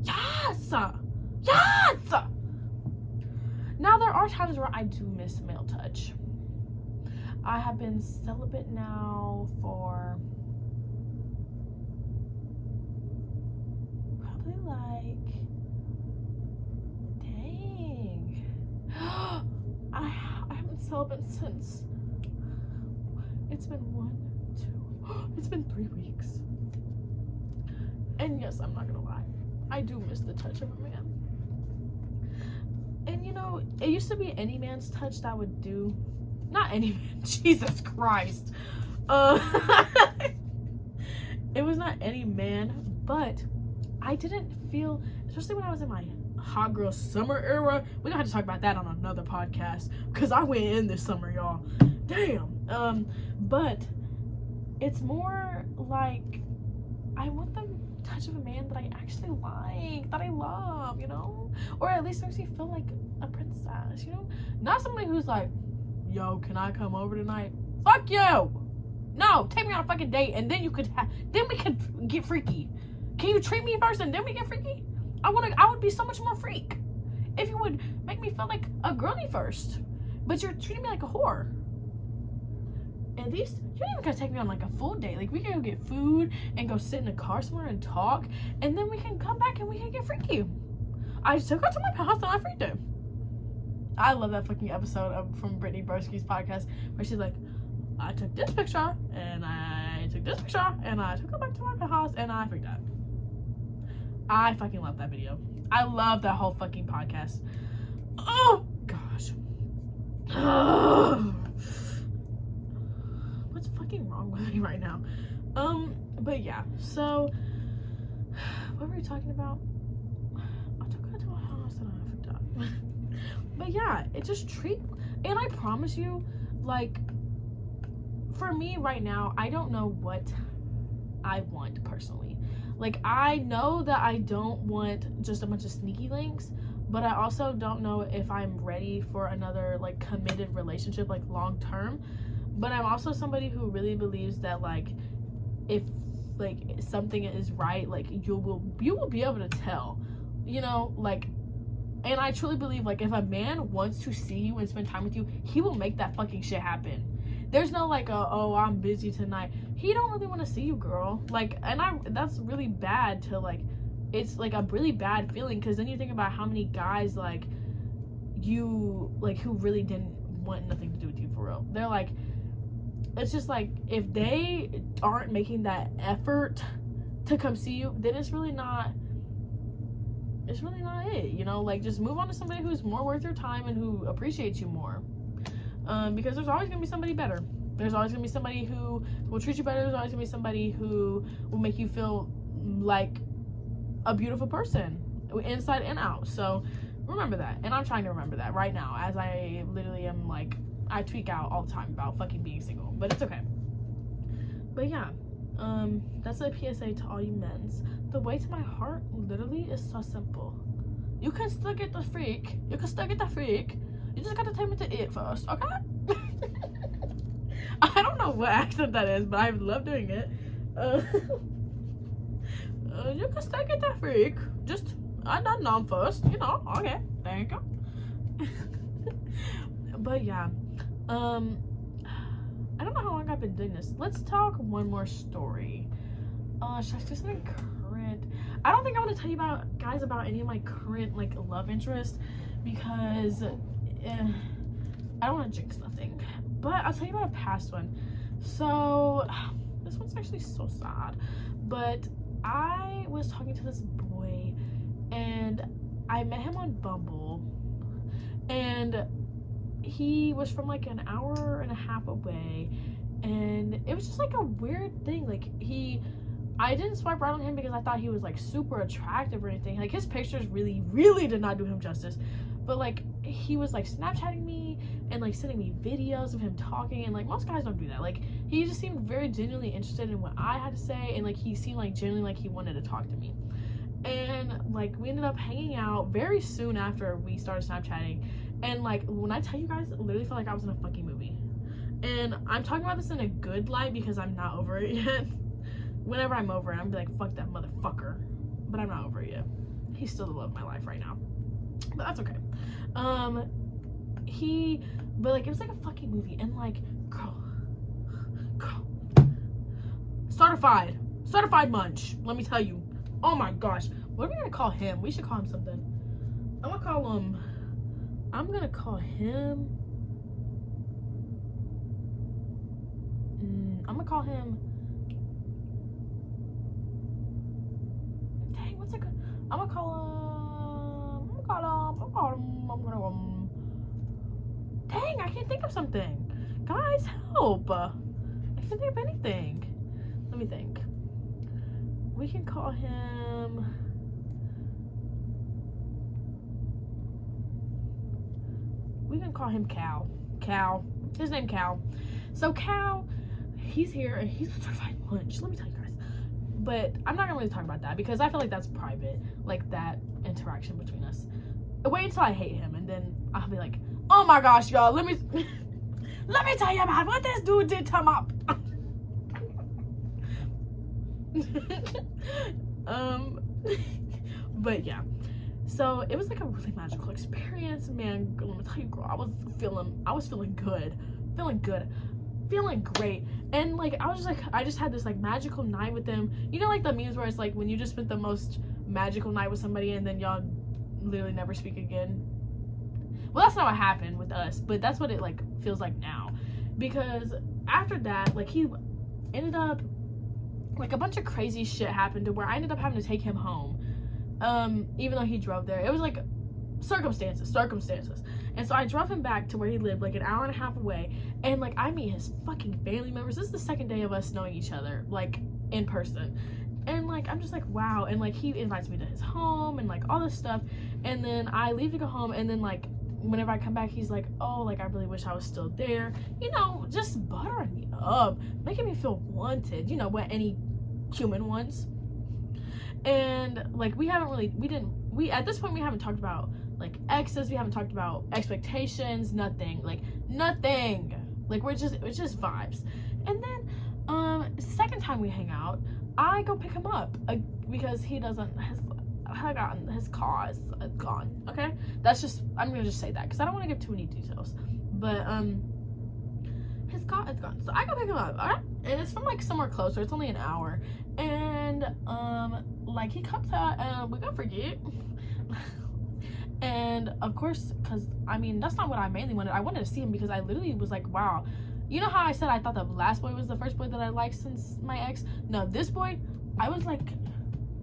Yes! Yes! Now, there are times where I do miss male touch. I have been celibate now for probably like, dang. I haven't been celibate since, it's been 3 weeks. And yes, I'm not gonna lie, I do miss the touch of a man. And you know, it used to be any man's touch that would do. Not any man, Jesus Christ. It was not any man, but I didn't feel, especially when I was in my hot girl summer era. We're gonna have to talk about that on another podcast, because I went in this summer, y'all. Damn. But it's more like I want them touch of a man that I actually like, that I love, you know? Or at least makes me feel like a princess, you know? Not somebody who's like, yo, can I come over tonight? Fuck you! No, take me on a fucking date, and then then we could get freaky. Can you treat me first, and then we get freaky? I would be so much more freak if you would make me feel like a girly first. But you're treating me like a whore. At least you don't even gotta take me on like a full date. Like, we can go get food and go sit in a car somewhere and talk, and then we can come back and we can get freaky. I just took her to my house and I freaked her. I love that fucking episode from Brittany Broski's podcast where she's like, I took this picture and I took this picture and I took her back to my house and I freaked out. I fucking love that video. I love that whole fucking podcast. Oh gosh. What's fucking wrong with me right now? But yeah, so what were we talking about? I took her to my house and I freaked out. But yeah, it just and I promise you, like, for me right now, I don't know what I want personally. Like, I know that I don't want just a bunch of sneaky links, but I also don't know if I'm ready for another, like, committed relationship, like, long term. But I'm also somebody who really believes that, like, if, like, something is right, like, you will be able to tell, you know, like. And I truly believe, like, if a man wants to see you and spend time with you, he will make that fucking shit happen. There's no, like, oh, I'm busy tonight. He don't really want to see you, girl. Like, and that's really bad to, like, it's, like, a really bad feeling, because then you think about how many guys, like, who really didn't want nothing to do with you for real. They're, like, it's just, like, if they aren't making that effort to come see you, then it's really not it, you know? Like, just move on to somebody who's more worth your time and who appreciates you more. Because there's always gonna be somebody better. There's always gonna be somebody who will treat you better. There's always gonna be somebody who will make you feel like a beautiful person, inside and out. So remember that. And I'm trying to remember that right now, as I literally am, like, I tweak out all the time about fucking being single, but it's okay. But yeah, that's a PSA to all you men's. The way to my heart literally is so simple. You can still get the freak. You just gotta take me to it first, okay? I don't know what accent that is, but I love doing it. You can still get that freak. Just, I don't know first, you know. Okay, thank you. But yeah, I don't know how long I've been doing this. Let's talk one more story. Should I do something current? I don't think I want to tell you guys about any of my current, like, love interests, because I don't want to jinx nothing. But I'll tell you about a past one. So this one's actually so sad, but I was talking to this boy and I met him on Bumble, and he was from like an hour and a half away, and it was just like a weird thing. Like, I didn't swipe right on him because I thought he was like super attractive or anything. Like, his pictures really did not do him justice. But like, he was like Snapchatting me and like sending me videos of him talking, and like, most guys don't do that. Like, he just seemed very genuinely interested in what I had to say, and like, he seemed like genuinely like he wanted to talk to me. And like, we ended up hanging out very soon after we started Snapchatting. And like, when I tell you guys, it literally felt like I was in a fucking movie. And I'm talking about this in a good light because I'm not over it yet. Whenever I'm over it, I'm be like, fuck that motherfucker. But I'm not over it yet. He's still the love of my life right now. But that's okay. But like, it was like a fucking movie. And like, girl. Certified munch. Let me tell you. Oh my gosh. What are we gonna call him? We should call him something. I'm gonna call him. Dang, what's it called? I'm gonna call him. Dang, I can't think of something. Guys, help. I can't think of anything. Let me think. We can call him. Cal. His name Cal. So Cal, he's here and he's a certified lunch. Let me tell you guys, but I'm not gonna really talk about that because I feel like that's private, like that interaction between us. Wait until I hate him, and then I'll be like, oh my gosh, y'all, let me tell you about what this dude did to my but yeah, so it was like a really magical experience, man. Let me tell you, girl, I was feeling good, feeling great. And like I just had this like magical night with them. You know, like the memes where it's like when you just spent the most magical night with somebody and then y'all literally never speak again. Well, that's not what happened with us, but that's what it like feels like now, because after that, like, he ended up, like, a bunch of crazy shit happened to where I ended up having to take him home, even though he drove there. It was like circumstances. And so I drove him back to where he lived, like an hour and a half away, and like I meet his fucking family members. This is the second day of us knowing each other, like, in person. And like I'm just like, wow. And like he invites me to his home and like all this stuff, and then I leave to go home, and then like whenever I come back, he's like, oh, like I really wish I was still there, you know, just buttering me up, making me feel wanted, you know, what any human wants. And like at this point we haven't talked about like exes, we haven't talked about expectations, nothing, like it's just vibes. And then second time we hang out, I go pick him up because he doesn't, his car is gone. Okay, I'm gonna just say that because I don't want to give too many details, but his car is gone. So I go pick him up, alright, and it's from like somewhere closer. It's only an hour, and like he comes out and we go forget. And of course, because I mean that's not what I mainly wanted. I wanted to see him because I literally was like, wow. You know how I said I thought the last boy was the first boy that I liked since my ex? No, this boy, I was like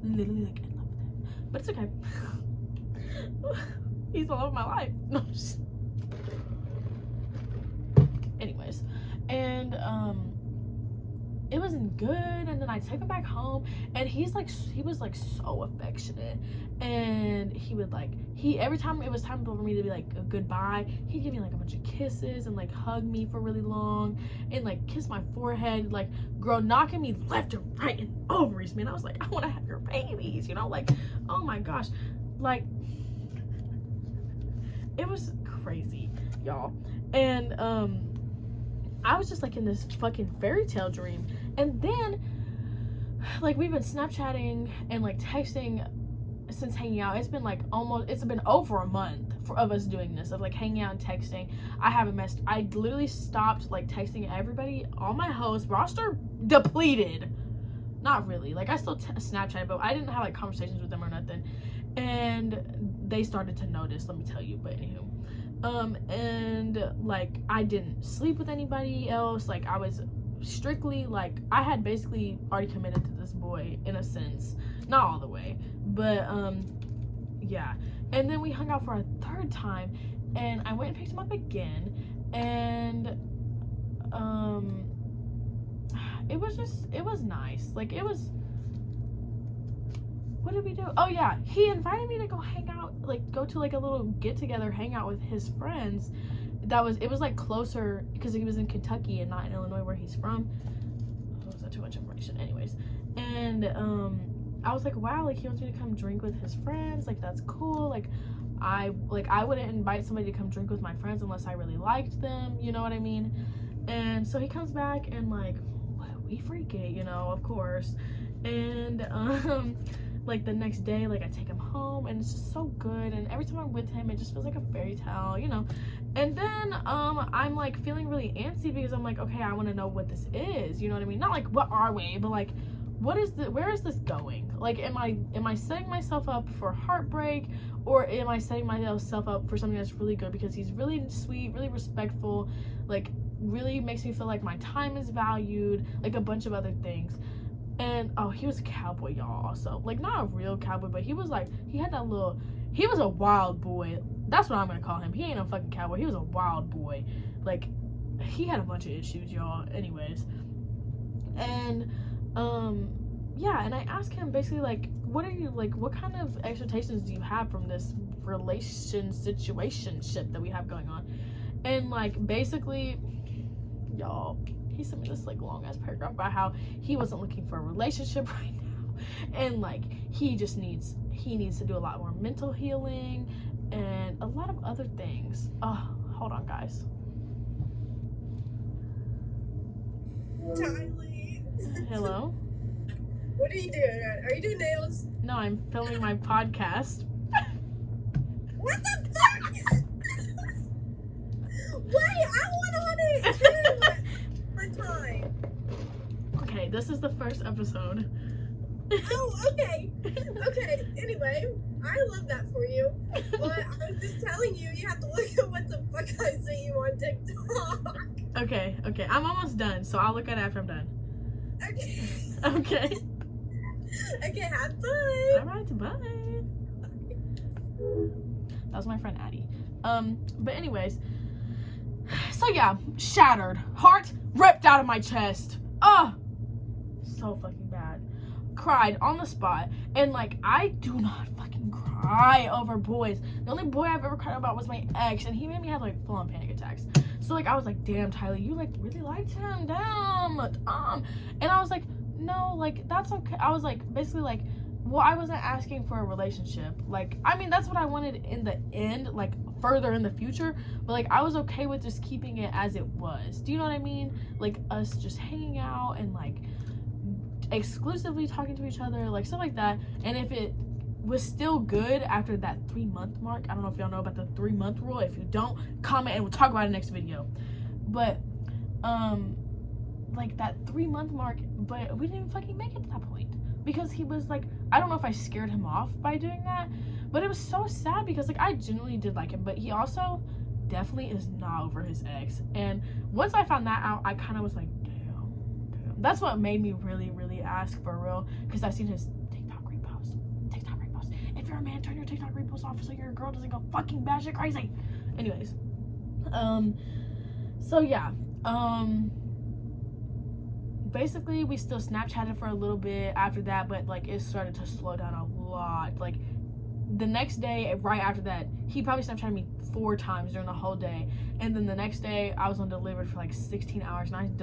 literally like in love with him. But it's okay. He's the love of my life. No, anyways, and it wasn't good, and then I took him back home, and he was like so affectionate, and he would like, every time it was time for me to be like a goodbye, he'd give me like a bunch of kisses and like hug me for really long and like kiss my forehead, like, girl, knocking me left and right and ovaries, man. I was like, I want to have your babies, you know, like, oh my gosh, like, it was crazy, y'all. And I was just like in this fucking fairy tale dream. And then like we've been Snapchatting and like texting since hanging out. It's been over a month of us doing this, of like hanging out and texting. I literally stopped like texting everybody. All my hosts, roster depleted. Not really, like I still Snapchat, but I didn't have like conversations with them or nothing, and they started to notice, let me tell you. But anywho, and like I didn't sleep with anybody else. Like I was strictly like, I had basically already committed to this boy in a sense, not all the way, but yeah. And then we hung out for a third time, and I went and picked him up again, and it was nice. Like, it was, what did we do? Oh yeah, he invited me to go hang out, like go to like a little get together, hang out with his friends. It was like closer because he was in Kentucky and not in Illinois where he's from. Oh, is that too much information? Anyways, and I was like, wow, like he wants me to come drink with his friends, like that's cool. Like I wouldn't invite somebody to come drink with my friends unless I really liked them, you know what I mean? And so he comes back and like, we freak it, you know, of course. And like the next day, like I take him home and it's just so good, and every time I'm with him it just feels like a fairy tale, you know. And then I'm like feeling really antsy because I'm like, okay, I want to know what this is, you know what I mean? Not like what are we, but like where is this going? Like am I setting myself up for heartbreak, or am I setting myself up for something that's really good because he's really sweet, really respectful, like really makes me feel like my time is valued, like a bunch of other things. And oh, he was a cowboy, y'all, also. Like, not a real cowboy, but he was like, he was a wild boy. That's what I'm gonna call him. He ain't a fucking cowboy. He was a wild boy. Like, he had a bunch of issues, y'all. Anyways. And, yeah, and I asked him basically, like, what kind of expectations do you have from this situationship that we have going on? And, like, basically, y'all, he sent me this like long ass paragraph about how he wasn't looking for a relationship right And like he needs to do a lot more mental healing and a lot of other things. Oh, hold on, guys. Tylee. Hello? What are you doing? Are you doing nails? No, I'm filming my podcast. What the fuck? Wait, I want on it too. My time. Okay, this is the first episode. Oh, okay. Okay, anyway, I love that for you. But I was just telling you, you have to look at what the fuck I sent you on TikTok. Okay, I'm almost done, so I'll look at it after I'm done. Okay. Okay. Okay, have fun. Alright, bye. That was my friend Addie. But anyways, so yeah, shattered. Heart ripped out of my chest. So fucking bad. Cried on the spot. And like, I do not fucking cry over boys. The only boy I've ever cried about was my ex, and he made me have like full-on panic attacks. So like, I was like, damn, Tylee, you like really liked him, damn. And I was like, no, like, that's okay. I was like, basically like, well, I wasn't asking for a relationship. Like, I mean, that's what I wanted in the end, like further in the future, but like, I was okay with just keeping it as it was. Do you know what I mean? Like, us just hanging out and like exclusively talking to each other, like stuff like that. And if it was still good after that 3-month mark, I don't know if y'all know about the 3-month rule. If you don't, comment and we'll talk about it next video. But like that 3-month mark, but we didn't fucking make it to that point because he was like, I don't know if I scared him off by doing that, but it was so sad because like I genuinely did like him, but he also definitely is not over his ex. And once I found that out, I kind of was like, damn. That's what made me really, really ask for real, because I've seen his TikTok repost. If you're a man, turn your TikTok repost off so your girl doesn't go fucking batshit crazy. Anyways, so yeah, basically we still Snapchatted for a little bit after that, but like it started to slow down a lot. Like the next day, right after that, he probably Snapchatted me 4 times during the whole day, and then the next day I was on delivered for like 16 hours, and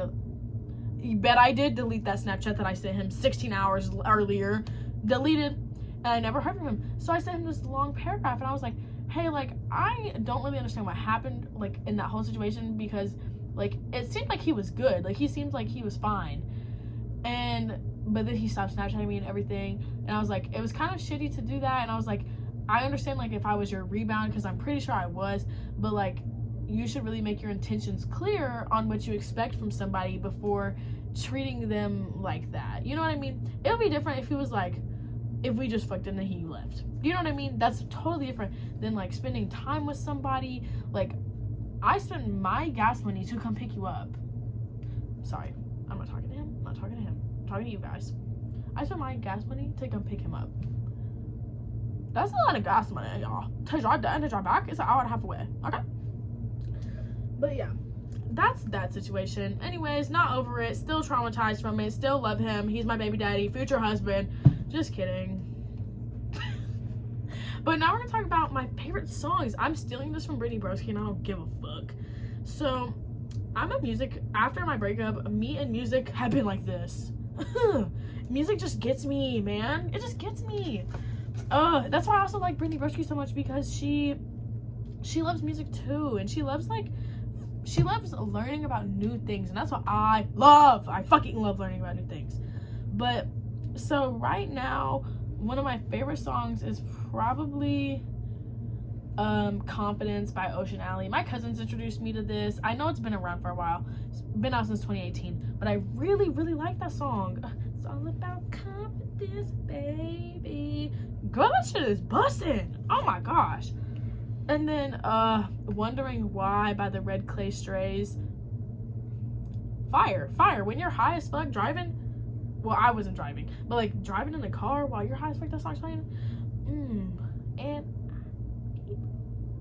you bet I did delete that Snapchat that I sent him 16 hours earlier. Deleted, and I never heard from him. So I sent him this long paragraph, and I was like, hey, like, I don't really understand what happened, like, in that whole situation, because, like, it seemed like he was good. Like, he seemed like he was fine. But then he stopped Snapchatting me and everything, and I was like, it was kind of shitty to do that, and I was like, I understand, like, if I was your rebound, because I'm pretty sure I was, but, like, you should really make your intentions clear on what you expect from somebody before treating them like that. You know what I mean? It would be different if he was like, if we just fucked and then he left. You know what I mean? That's totally different than like spending time with somebody. Like, I spent my gas money to come pick you up. Sorry, I'm not talking to him. I'm not talking to him. I'm talking to you guys. I spent my gas money to come pick him up. That's a lot of gas money, y'all. To drive there and to drive back, it's an hour and a half away. Okay? But yeah, that's that situation. Anyways, not over it. Still traumatized from it. Still love him. He's my baby daddy, future husband. Just kidding. But now we're gonna talk about my favorite songs. I'm stealing this from Brittany Broski, and I don't give a fuck. So, after my breakup, me and music have been like this. Music just gets me, man. It just gets me. That's why I also like Brittany Broski so much, because she loves music too, and she loves learning about new things, and that's what I love. I fucking love learning about new things. But so right now, one of my favorite songs is probably Confidence by Ocean Alley. My cousins introduced me to this. I know it's been around for a while. It's been out since 2018, but I really, really like that song. It's all about confidence, baby. Girl, that shit is busting. Oh my gosh. And then Wondering Why by the Red Clay Strays. Fire. When you're high as fuck driving, well, I wasn't driving, but like driving in the car while you're high as fuck, that song's playing. And I keep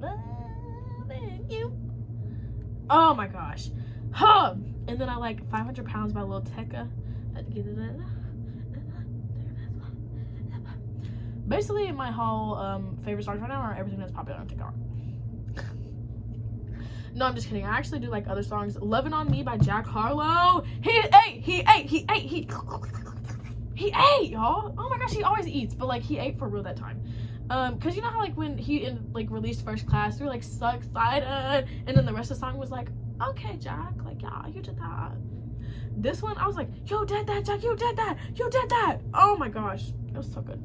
loving you. Oh my gosh. And then I like 500 Pounds by Lil Tecca. Basically, my whole favorite songs right now are everything that's popular on TikTok. No, I'm just kidding. I actually do like other songs. Lovin' on Me by Jack Harlow. He ate, y'all. Oh my gosh, he always eats, but like he ate for real that time. Cause you know how like when he released First Class, we were like so excited, and then the rest of the song was like, okay, Jack, like yeah, you did that. This one, I was like, you did that, Jack, you did that, you did that. Oh my gosh, it was so good.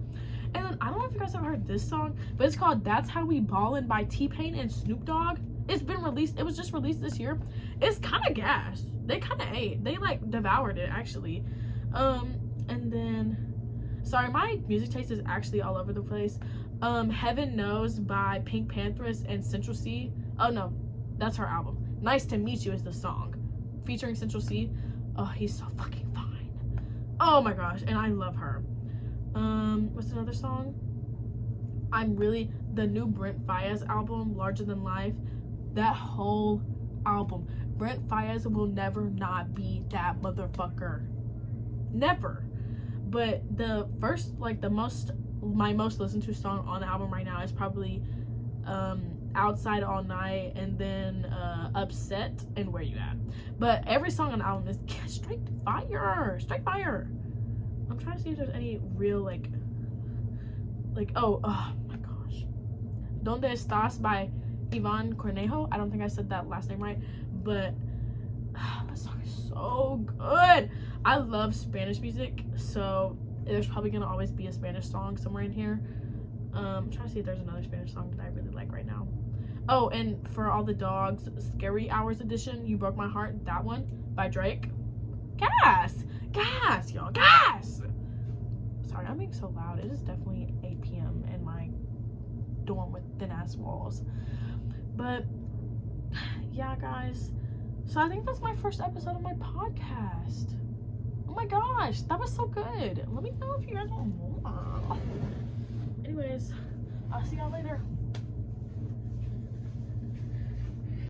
And then I don't know if you guys ever heard this song, but it's called "That's How We Ballin" by T-Pain and Snoop Dogg. It's been released. It was just released this year. It's kind of gas. They kind of ate. They like devoured it actually. And then, sorry, my music taste is actually all over the place. Heaven Knows by Pink Panthers and Central C. Oh no, that's her album. Nice to Meet You is the song featuring Central C. Oh, he's so fucking fine. Oh my gosh, and I love her. What's another song? The new Brent Faiyaz album, Larger Than Life. That whole album, Brent Faiyaz will never not be that motherfucker. Never. But the first, like my most listened to song on the album right now is probably Outside All Night, and then Upset and Where You At. But every song on the album is straight fire. Straight fire. I'm trying to see if there's any real oh my gosh. Donde Estás by Ivan Cornejo. I don't think I said that last name right, but that song is so good. I love Spanish music, so there's probably gonna always be a Spanish song somewhere in here. I'm trying to see if there's another Spanish song that I really like right now. Oh, and For All the Dogs, Scary Hours edition, You Broke My Heart, that one by Drake. Gas, y'all, gas. Sorry, I'm being so loud. It is definitely 8 p.m. in my dorm with thin ass walls. But yeah, guys. So I think that's my first episode of my podcast. Oh my gosh, that was so good. Let me know if you guys want more. Anyways, I'll see y'all later.